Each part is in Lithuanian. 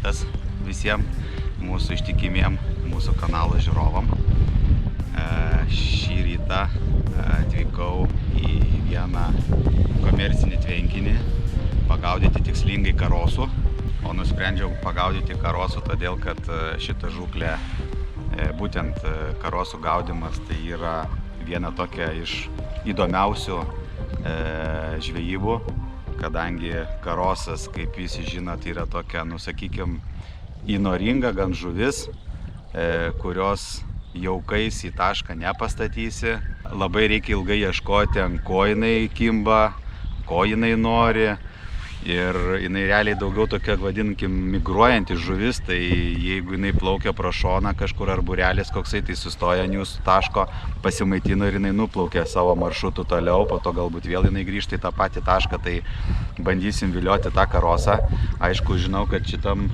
rytas visiems mūsų ištikimiem mūsų kanalo žiūrovam. Šį rytą atvykau į vieną komercinį tvenkinį pagaudyti tikslingai karosų. O nusprendžiau pagaudyti karosų todėl, kad šita žūklė, būtent karosų gaudimas, tai yra viena tokia iš įdomiausių žvejybų, kadangi karosas, kaip visi žino, tai yra tokia, sakykime, įnoringa gan žuvis, kurios jaukais į tašką nepastatysi. Labai reikia ilgai ieškoti, ant ko jinai kimba, ko jinai nori. Ir jinai realiai daugiau tokia, vadinkim, migruojanti žuvis, tai jeigu jinai plaukia pro šoną kažkur ar būrelis koksai, tai sustoja ant jūsų taško, pasimaitino ir jinai nuplaukia savo maršrutu toliau, po to galbūt vėl jinai grįžta į tą patį tašką, tai bandysim vilioti tą karosą. Aišku, žinau, kad šitam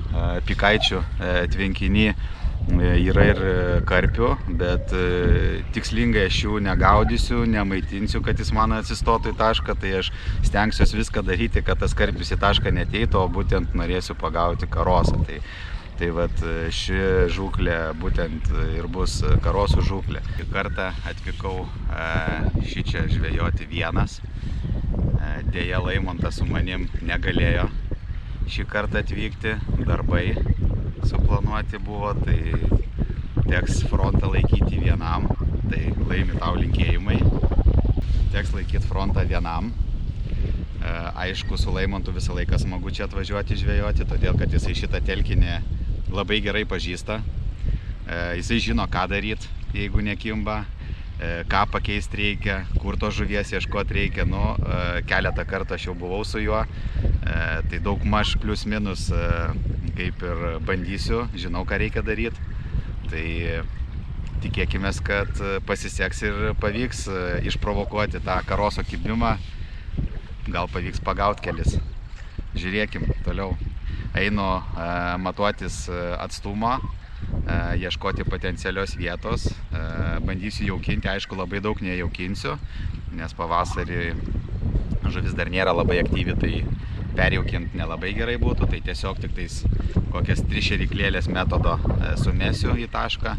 Pikaičių tvenkiny yra ir karpių, bet tikslingai aš jų negaudysiu, nemaitinsiu, kad jis man atsistotų į tašką, tai aš stengsiuosi viską daryti, kad tas karpis į tašką neteitų, o būtent norėsiu pagauti karosą. Tai vat ši žūklė būtent ir bus karosų žūklė. Kartą atvykau šičia žvejoti vienas. Deja, Laimontas su manim negalėjo šį kartą atvykti, darbai suplanuoti buvo, tai teks frontą laikyti vienam, tai Laimi tau linkėjimai, teks laikyti frontą vienam. Aišku, su Laimontu visą laiką smagu čia atvažiuoti žvejoti, todėl kad jisai šitą telkinį labai gerai pažįsta. Jisai žino, ką daryti, jeigu nekimba, ką pakeisti reikia, kur to žuvies ieškoti reikia. Keletą kartų aš jau buvau su juo, tai daug maž plius minus kaip ir bandysiu, žinau, ką reikia daryti. Tai tikėkime, kad pasiseks ir pavyks išprovokuoti tą karoso kibimą. Gal pavyks pagauti kelis. Žiūrėkim toliau. Einu matuotis atstumą, ieškoti potencialios vietos. Bandysiu jaukinti, aišku, labai daug nejaukinsiu, nes pavasarį žuvis dar nėra labai aktyvi, tai perjaukinti nelabai gerai būtų, tai tiesiog tik tais kokias 3 šėryklėlės metodo sumesiu į tašką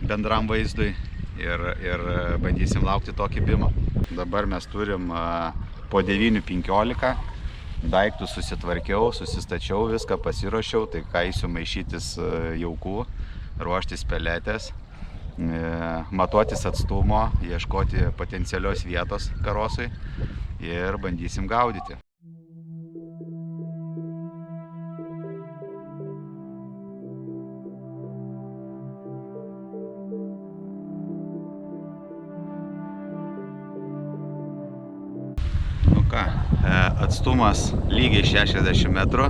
bendram vaizdui ir bandysim laukti to kibimo. Dabar mes turim po 9:15, daiktus susitvarkiau, susistačiau, viską pasiruošiau, tai ką eisiu maišytis jaukų, ruoštis peletės, matuotis atstumo, ieškoti potencialios vietos karosui ir bandysim gaudyti. Atstumas lygiai 60 metrų.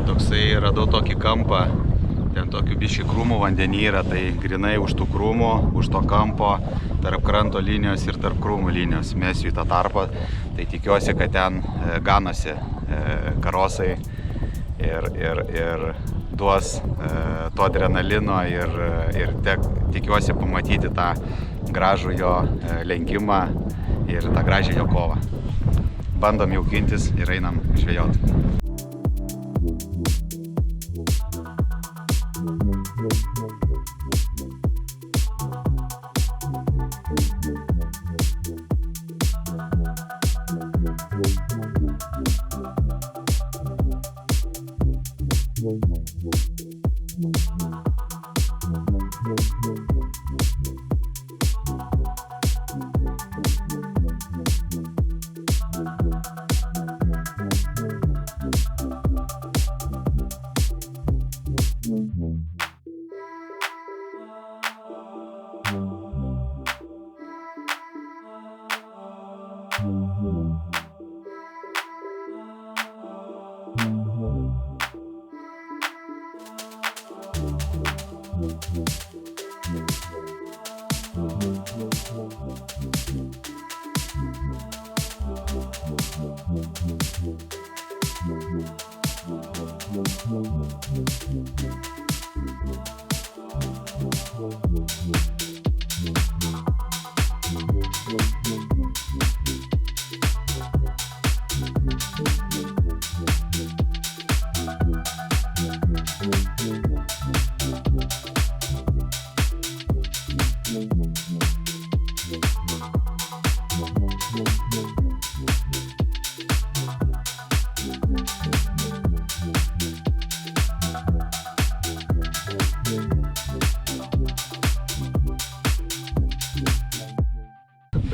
Toksai radau tokį kampą, ten tokių biškį krūmų vandenį yra, tai grinai už tų krūmų, už to kampo, tarp kranto linijos ir tarp krūmų linijos mesiu į tą tarpą. Tai tikiuosi, kad ten ganosi karosai ir duos to adrenalino ir tikiuosi pamatyti tą gražų jo lenkimą ir tą gražią jo kovą. Bandom jaukintis ir einam žvejoti.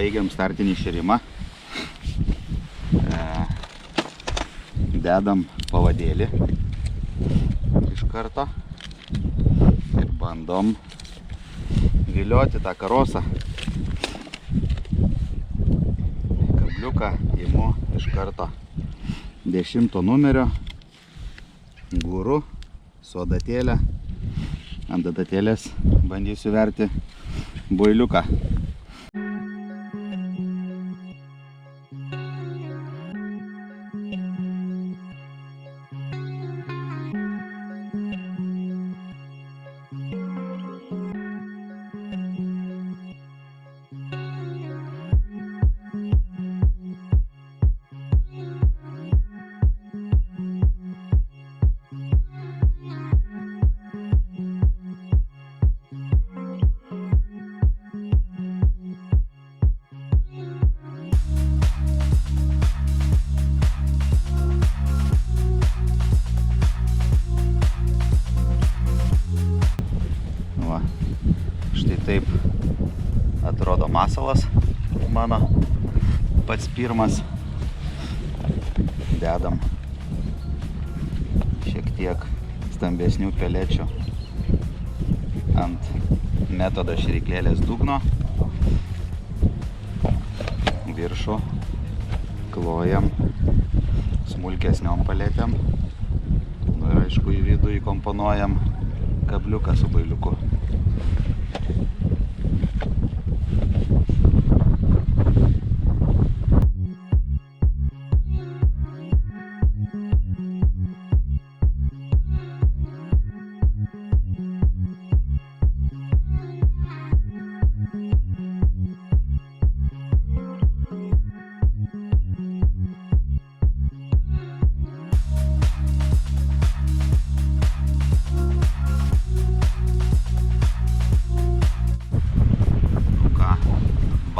baigiam startinį šėrimą. Dedam pavadėlį iš karto ir bandom vilioti tą karosą. Kabliuką imu iš karto 10 numerio, guru su adatėlė. Ant adatėlės bandysiu verti builiuką. Štai taip atrodo masalas mano pats pirmas. Dedam šiek tiek stambesnių pelečių ant metodo šėryklėlės dugno. Viršų klojam smulkesniom paletėm. Nu ir aišku į vidų įkomponuojam kabliuką su bailiuku.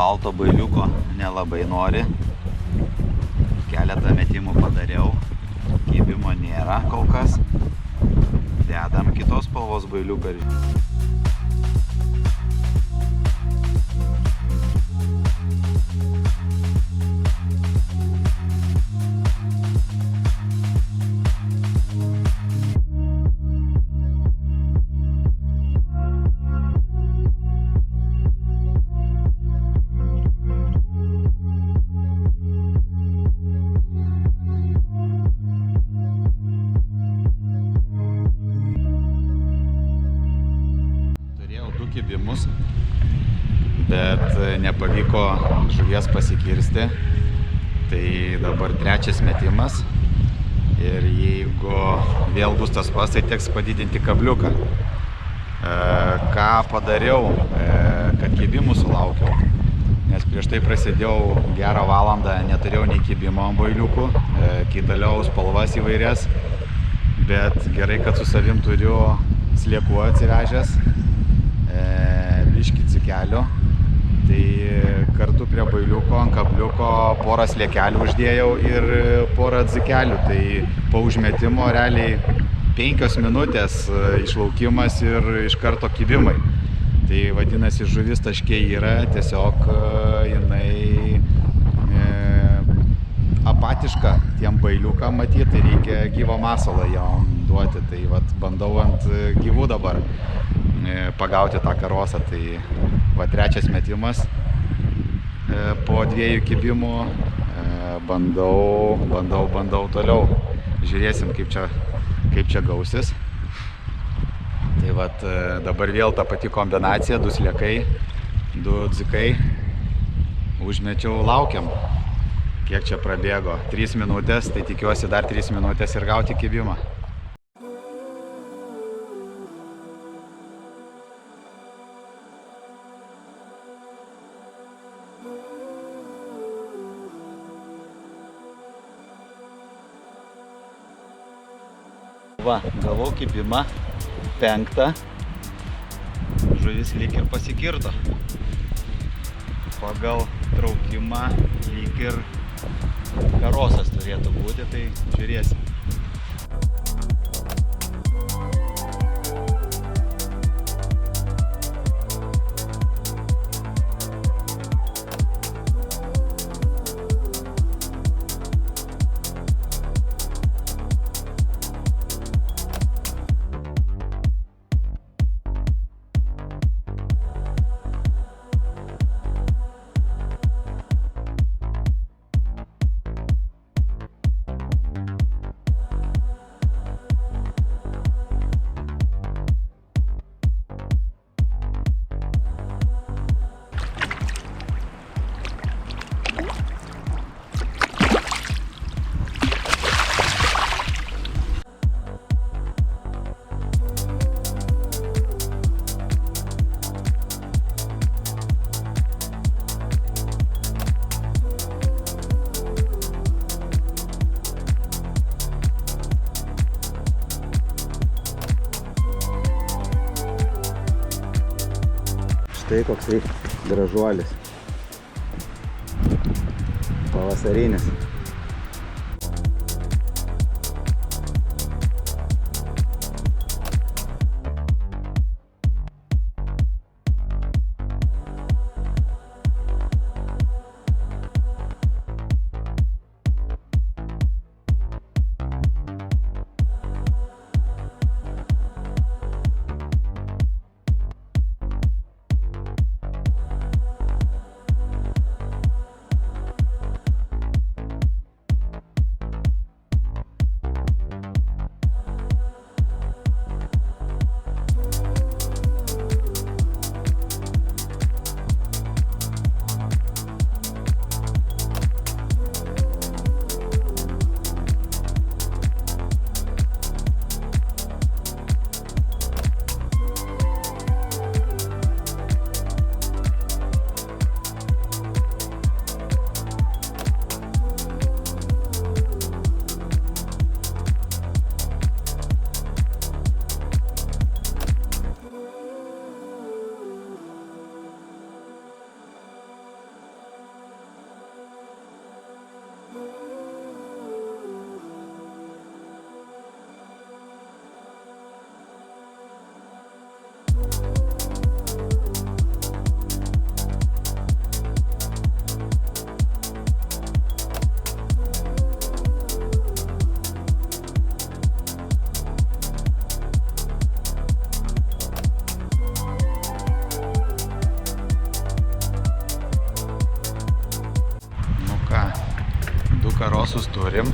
Balto bailiuko nelabai nori. Keletą metimų padariau. Kibimo nėra kol kas. Dedam kitos spalvos bailiuką. Kibimus, bet nepavyko žuvies pasikirsti. Tai dabar trečias metimas ir jeigu vėl bus tas pats, tai teks padidinti kabliuką. Ką padariau, kad kibimų sulaukiau, nes prieš tai prasidėjau gerą valandą, neturėjau nei kibimo ant bailiukų, kaitaliau spalvas įvairias, bet gerai, kad su savim turiu sliekų atsivežęs. Biškį cikelių, tai kartu prie bailiuko ant kabliuko porą sliekelių uždėjau ir porą dzikelių, tai po užmetimo realiai 5 minutės išlaukimas ir iš karto kibimai. Tai vadinasi, žuvis taškė yra, tiesiog jinai apatiška tiem bailiukam matyti, tai reikia gyvo masalą jom duoti, tai vat bandau ant gyvų dabar pagauti tą karosą. Tai va trečias metimas po 2 kibimų, bandau toliau. Žiūrėsim, kaip čia gausis. Tai vat dabar vėl ta pati kombinacija, 2 sliekai, 2 dzikai. Užmečiau, laukiam. Kiek čia prabėgo? 3 minutės, tai tikiuosi dar 3 minutės ir gauti kibimą. Va, gavau kibimą, 5. Žuvis lyg ir pasikirto. Pagal traukimą lyg ir karosas turėtų būti, tai žiūrėsim. štai koksai gražuolis. Pavasarinis. Karosus turim,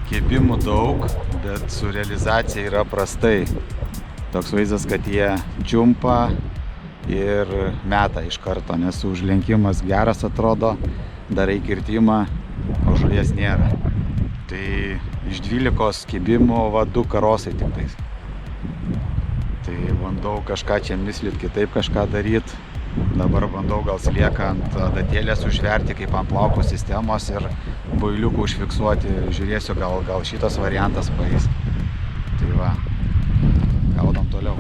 kibimų daug, bet su realizacija yra prastai. Toks vaizdas, kad jie čiumpa ir meta iš karto, nes užlenkimas geras atrodo, darai kirtimą, o žuvies nėra. Tai iš 12 kibimų 2 karosai tik tais. Tai bandau kažką čia mislit, kitaip kažką daryt. Dabar bandau gal slieką ant adatėlės užverti kaip ant plaukų sistemos ir builiukų užfiksuoti. Žiūrėsiu, gal šitas variantas paeis. Tai va, gaudom toliau.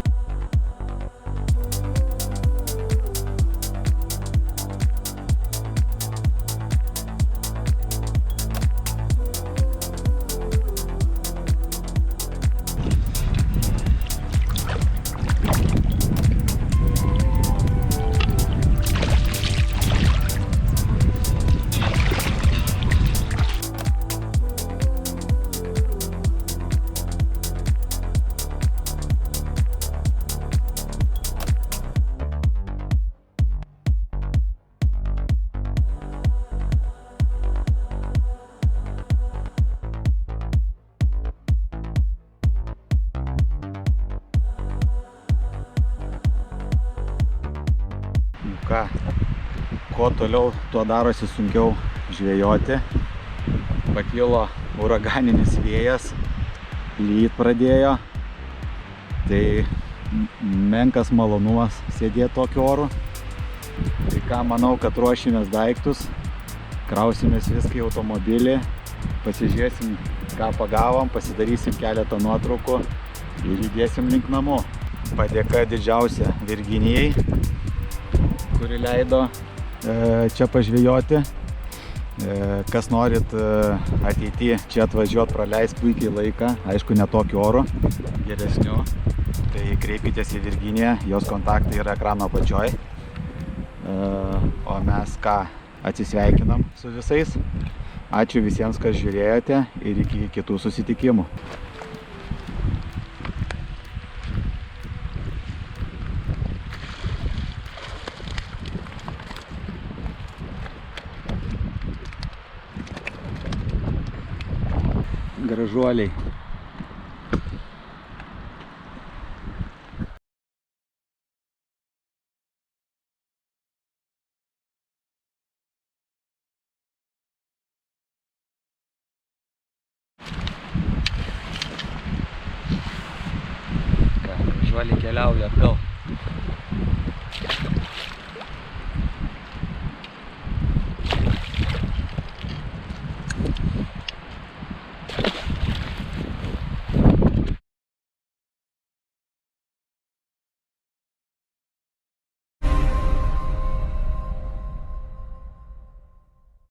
Kuo toliau, tuo darosi sunkiau žvejoti. Pakilo uraganinis vėjas, lyt pradėjo. Tai menkas malonumas sėdėti tokiu oru. Tai ką, manau, kad ruošimės daiktus, krausimės viską į automobilį, pasižiūrėsim, ką pagavom, pasidarysim keletą nuotraukų ir judėsim link namo. Padėka didžiausia Virginijai, kuri leido čia pažvejoti. Kas norit ateity čia atvažiuoti, praleis puikiai laiką, aišku, ne tokiu oru, geresniu, tai kreipkitės į Virginiją, jos kontaktai yra ekrano apačioj. O mes ką, atsisveikinam su visais. Ačiū visiems, kas žiūrėjote ir iki kitų susitikimų. Gražuoliai. Gražuoliai keliauja atgal.